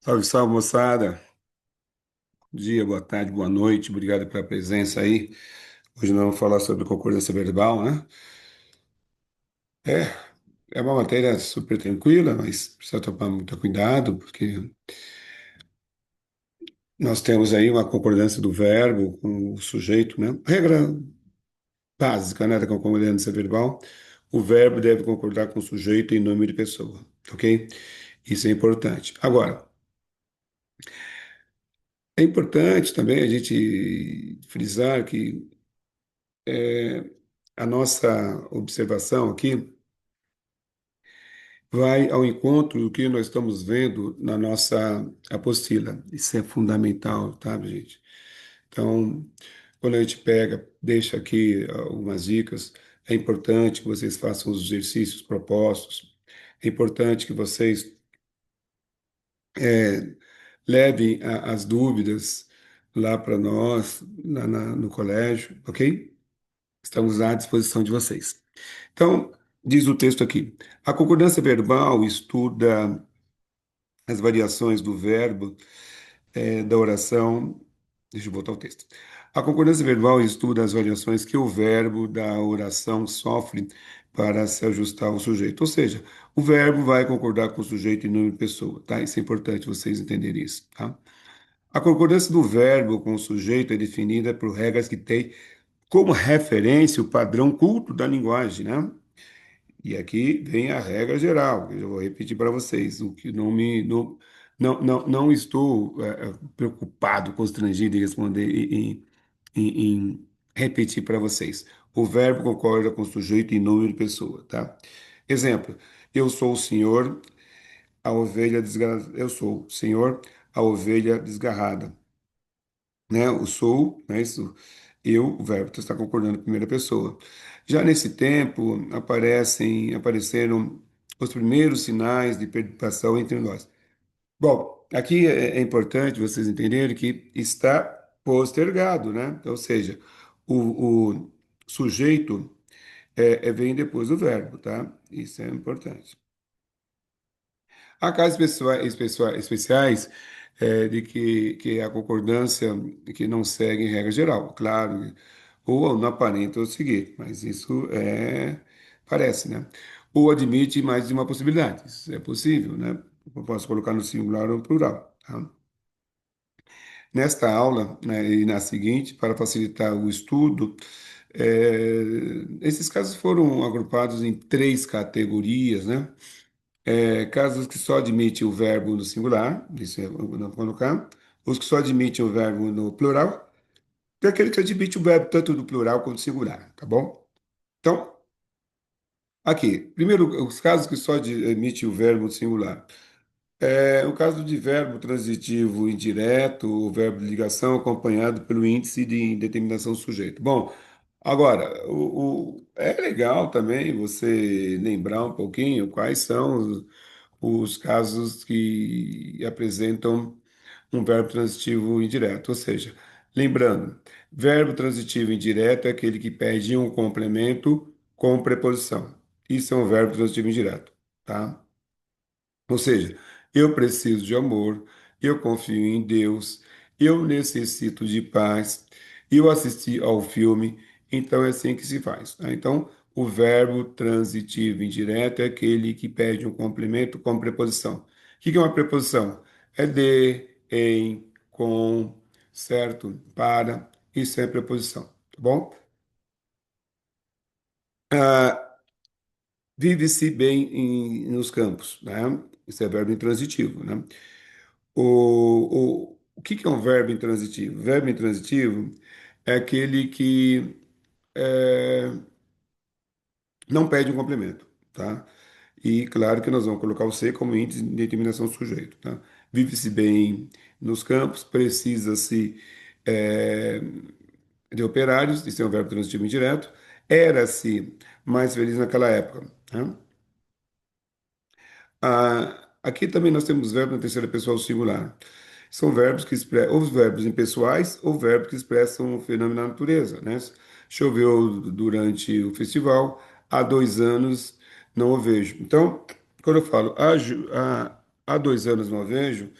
Salve, salve, moçada. Bom dia, boa tarde, boa noite. Obrigado pela presença aí. Hoje nós vamos falar sobre concordância verbal, né? É, é uma matéria super tranquila, mas precisa tomar muito cuidado, porque nós temos aí uma concordância do verbo com o sujeito, né? Regra básica, né, da concordância verbal. O verbo deve concordar com o sujeito em nome de pessoa, ok? Isso é importante. Agora, é importante também a gente frisar que a nossa observação aqui vai ao encontro do que nós estamos vendo na nossa apostila. Isso é fundamental, tá, gente? Então, quando a gente pega, deixa aqui algumas dicas, é importante que vocês façam os exercícios propostos, é importante que vocês levem as dúvidas lá para nós, no colégio, ok? Estamos à disposição de vocês. Então, diz o texto aqui: a concordância verbal estuda as variações do verbo da oração. Deixa eu voltar ao texto. A concordância verbal estuda as variações que o verbo da oração sofre para se ajustar ao sujeito. Ou seja, o verbo vai concordar com o sujeito em número de pessoa, tá? Isso é importante vocês entenderem isso, tá? A concordância do verbo com o sujeito é definida por regras que têm como referência o padrão culto da linguagem, né? E aqui vem a regra geral, que eu vou repetir para vocês, o que não estou preocupado, constrangido em responder em repetir para vocês. O verbo concorda com o sujeito em número de pessoa, tá? Exemplo, eu sou o senhor, a ovelha desgarrada. Eu sou o senhor, a ovelha desgarrada, né? O sou, né? Isso, eu, o verbo está concordando em primeira pessoa. Já nesse tempo apareceram os primeiros sinais de perturbação entre nós. Bom, aqui é importante vocês entenderem que está postergado, né? Ou seja, o sujeito vem depois do verbo, tá? Isso é importante. Há casos especiais de que a concordância que não segue regra geral, claro, ou não aparenta ou seguir, mas isso parece, né? Ou admite mais de uma possibilidade, isso é possível, né? Eu posso colocar no singular ou no plural, tá? Nesta aula, né, e na seguinte, para facilitar o estudo, esses casos foram agrupados em três categorias, né? Casos que só admitem o verbo no singular, isso eu não vou colocar. Os que só admitem o verbo no plural, e aquele que admite o verbo tanto no plural quanto no singular, tá bom? Então, aqui, primeiro, os casos que só admitem o verbo no singular. O caso de verbo transitivo indireto, o verbo de ligação acompanhado pelo índice de indeterminação do sujeito. Bom, agora, é legal também você lembrar um pouquinho quais são os casos que apresentam um verbo transitivo indireto. Ou seja, lembrando, verbo transitivo indireto é aquele que pede um complemento com preposição. Isso é um verbo transitivo indireto, tá? Ou seja, eu preciso de amor, eu confio em Deus, eu necessito de paz, eu assisti ao filme, então é assim que se faz, tá? Então, o verbo transitivo indireto é aquele que pede um complemento com preposição. O que é uma preposição? É de, em, com, certo? Para, isso é preposição, tá bom? Ah, vive-se bem nos campos, né? Isso é verbo intransitivo, né? O que é um verbo intransitivo? Verbo intransitivo é aquele que é, não pede um complemento, tá? E claro que nós vamos colocar o C como índice de determinação do sujeito, tá? Vive-se bem nos campos, precisa-se é, de operários, isso é um verbo transitivo indireto. Era-se mais feliz naquela época, tá? Aqui também nós temos verbos na terceira pessoa do singular. São verbos que expressam, ou verbos impessoais, ou verbos que expressam o fenômeno da natureza, né? Choveu durante o festival, há 2 anos não o vejo. Então, quando eu falo há 2 anos não o vejo,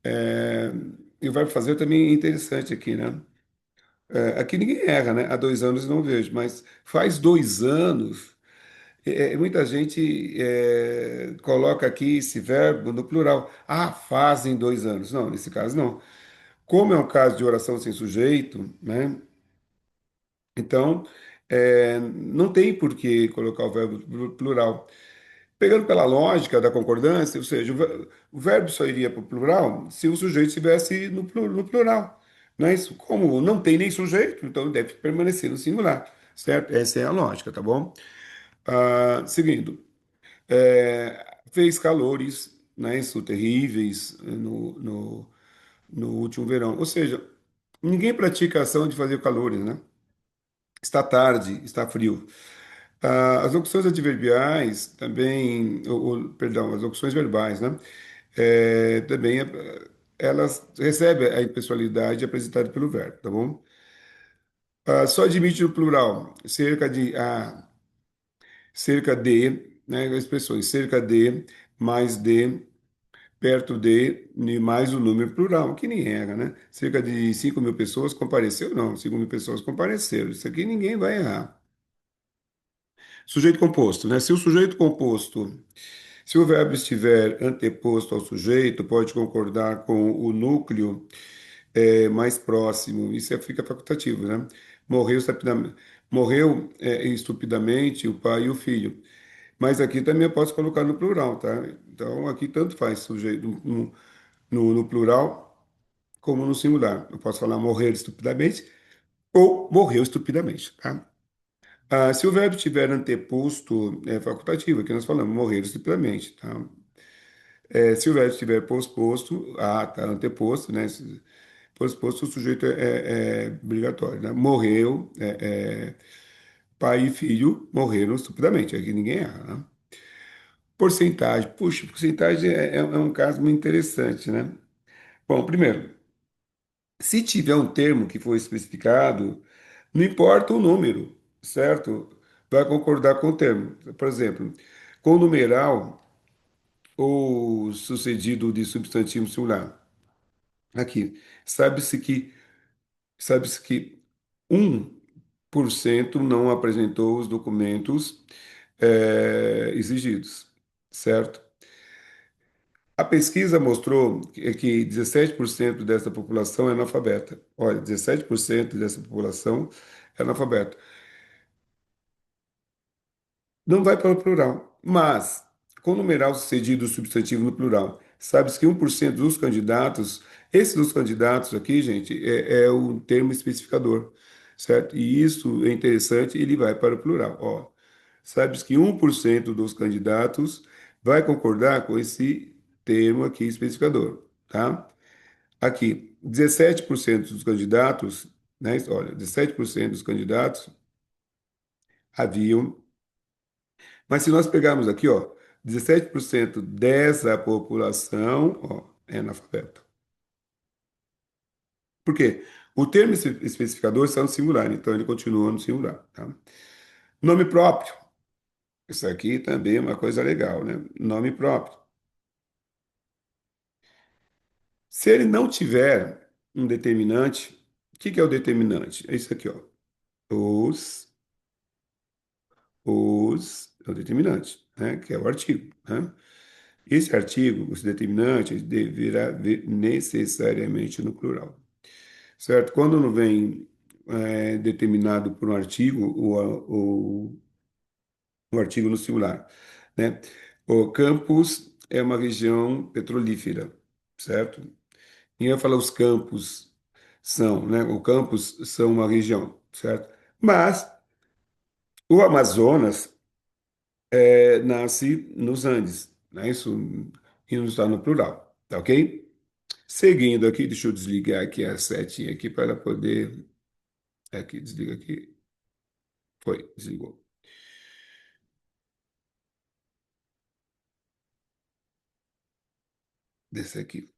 É, e o verbo fazer também é interessante aqui, né? Aqui ninguém erra, né? Há 2 anos não vejo, mas faz 2 anos. Muita gente coloca aqui esse verbo no plural. Ah, fazem 2 anos. Não, nesse caso não. Como é um caso de oração sem sujeito, né? Então, não tem por que colocar o verbo plural. Pegando pela lógica da concordância, ou seja, o verbo só iria para o plural se o sujeito estivesse no plural. Não é isso? Como não tem nem sujeito, então deve permanecer no singular, certo? Essa é a lógica, tá bom? Seguindo, fez calores, né, isso, terríveis no último verão. Ou seja, ninguém pratica a ação de fazer calores, né? Está tarde, está frio. As locuções adverbiais também, perdão, as locuções verbais, né? Também elas recebem a impessoalidade apresentada pelo verbo, tá bom? Só admite no plural cerca de, né? Expressões cerca de, mais de, perto de, e mais o número plural, que nem erra, né? Cerca de 5.000 pessoas compareceram, não, 5.000 pessoas compareceram. Isso aqui ninguém vai errar. Sujeito composto, né? Se o sujeito composto, se o verbo estiver anteposto ao sujeito, pode concordar com o núcleo mais próximo. Isso fica facultativo, né? Morreu, morreu estupidamente o pai e o filho. Mas aqui também eu posso colocar no plural, tá? Então aqui tanto faz sujeito no plural como no singular. Eu posso falar morrer estupidamente ou morreu estupidamente, tá? Se o verbo tiver anteposto, é facultativo, aqui nós falamos morrer estupidamente, tá? Se o verbo estiver posposto, tá anteposto, né? Posposto, o sujeito é obrigatório, né? Morreu, pai e filho morreram estupidamente, aqui ninguém erra, né? Porcentagem, puxa, porcentagem é um caso muito interessante, né? Bom, primeiro, se tiver um termo que foi especificado, não importa o número, certo? Vai concordar com o termo. Por exemplo, com o numeral ou sucedido de substantivo singular. Aqui, sabe-se que 1% não apresentou os documentos exigidos, certo? A pesquisa mostrou que 17% dessa população é analfabeta. Olha, 17% dessa população é analfabeta. Não vai para o plural. Mas, com o numeral sucedido do substantivo no plural, sabe-se que 1% dos candidatos, esse dos candidatos aqui, gente, é o termo especificador, certo? E isso é interessante, ele vai para o plural. Ó, sabe-se que 1% dos candidatos vai concordar com esse termo aqui especificador, tá? Aqui, 17% dos candidatos, né? Olha, 17% dos candidatos haviam. Mas se nós pegarmos aqui, ó, 17% dessa população, ó, é analfabeto. Por quê? O termo especificador está no singular, então ele continua no singular, tá? Nome próprio. Isso aqui também é uma coisa legal, né? Nome próprio. Se ele não tiver um determinante, o que que é o determinante? É isso aqui, ó. Os, é o determinante, né? Que é o artigo, né? Esse artigo, esse determinante, ele deverá vir necessariamente no plural. Certo? Quando não vem determinado por um artigo, o artigo no singular, né? O campus é uma região petrolífera, certo? Ninguém vai falar os campos são, né? O campus são uma região, certo? Mas o Amazonas nasce nos Andes, né? Isso e não está no plural, tá ok? Seguindo aqui, deixa eu desligar aqui a setinha aqui para ela poder. Aqui, desliga aqui. Foi, desligou. Desse aqui.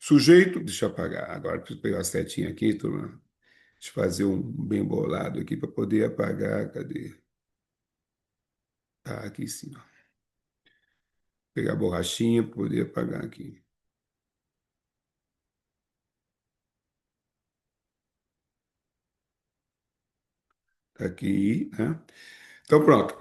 Sujeito, deixa eu apagar. Agora preciso pegar a setinha aqui, turma. Deixa eu fazer um bem bolado aqui para poder apagar. Cadê? Tá, aqui sim, ó. Pegar a borrachinha para poder apagar aqui. Tá aqui, né? Então, pronto.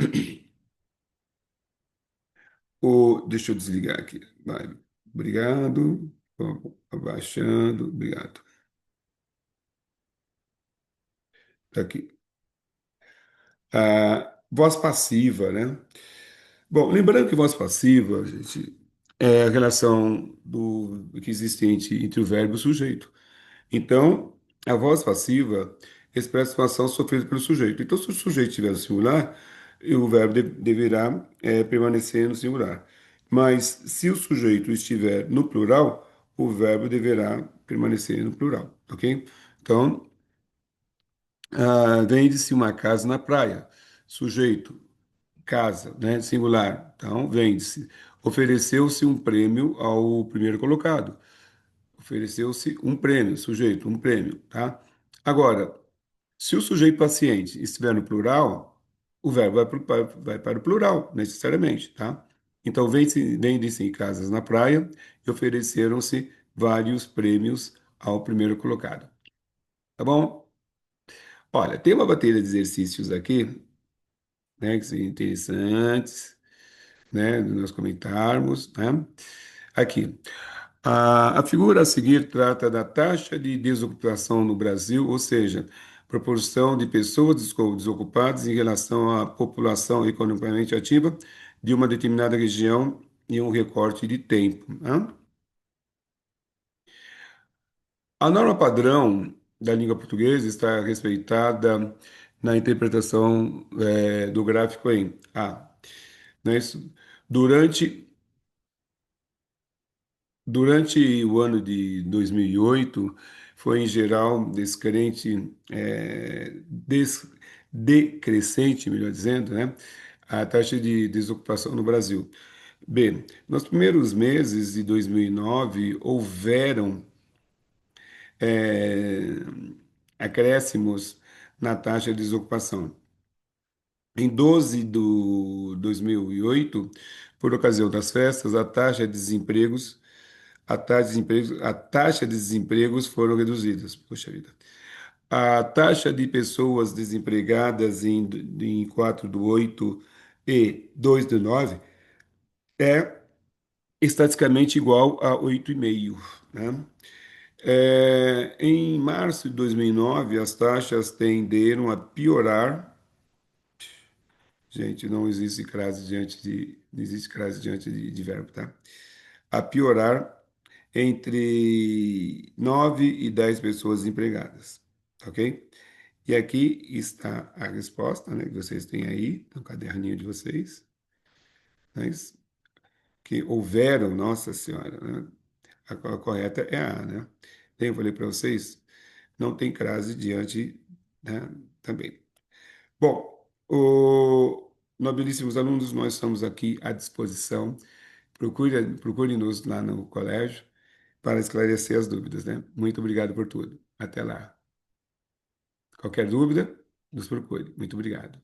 Deixa eu desligar aqui. Vai. Obrigado. Vamos abaixando. Obrigado. Tá aqui. Voz passiva, né? Bom, lembrando que voz passiva, gente, é a relação que existe entre o verbo e o sujeito. Então, a voz passiva expressa uma ação sofrida pelo sujeito. Então, se o sujeito estiver no singular, o verbo deverá permanecer no singular. Mas se o sujeito estiver no plural, o verbo deverá permanecer no plural, ok? Então, vende-se uma casa na praia. Sujeito, casa, né? Singular. Então, vende-se. Ofereceu-se um prêmio ao primeiro colocado. Ofereceu-se um prêmio, sujeito, um prêmio, tá? Agora, se o sujeito paciente estiver no plural, o verbo vai para o plural, necessariamente, tá? Então, vendem-se casas na praia e ofereceram-se vários prêmios ao primeiro colocado, tá bom? Olha, tem uma bateria de exercícios aqui, né, que são interessantes, né, de nós comentarmos, né? Aqui. A figura a seguir trata da taxa de desocupação no Brasil, ou seja, proporção de pessoas desocupadas em relação à população economicamente ativa de uma determinada região em um recorte de tempo, né? A norma padrão da língua portuguesa está respeitada na interpretação do gráfico em A. Não é isso? Durante Durante o ano de 2008, foi em geral decrescente, melhor dizendo, né, a taxa de desocupação no Brasil. B, nos primeiros meses de 2009, houveram eh, acréscimos na taxa de desocupação. Em 12 de 2008, por ocasião das festas, a taxa de desempregos foram reduzidas. Poxa vida. A taxa de pessoas desempregadas em 4 do 8 e 2 do 9 é estatisticamente igual a 8,5, né? Em março de 2009, as taxas tenderam a piorar. Gente, não existe crase diante de verbo, tá? A piorar entre 9 e 10 pessoas empregadas, ok? E aqui está a resposta, né, que vocês têm aí no caderninho de vocês, né, que houveram, nossa senhora, né? A correta é a, né? Eu falei para vocês, não tem crase diante, né, também. Bom, nobilíssimos alunos, nós estamos aqui à disposição. Procure-nos lá no colégio para esclarecer as dúvidas, né? Muito obrigado por tudo. Até lá. Qualquer dúvida, nos procure. Muito obrigado.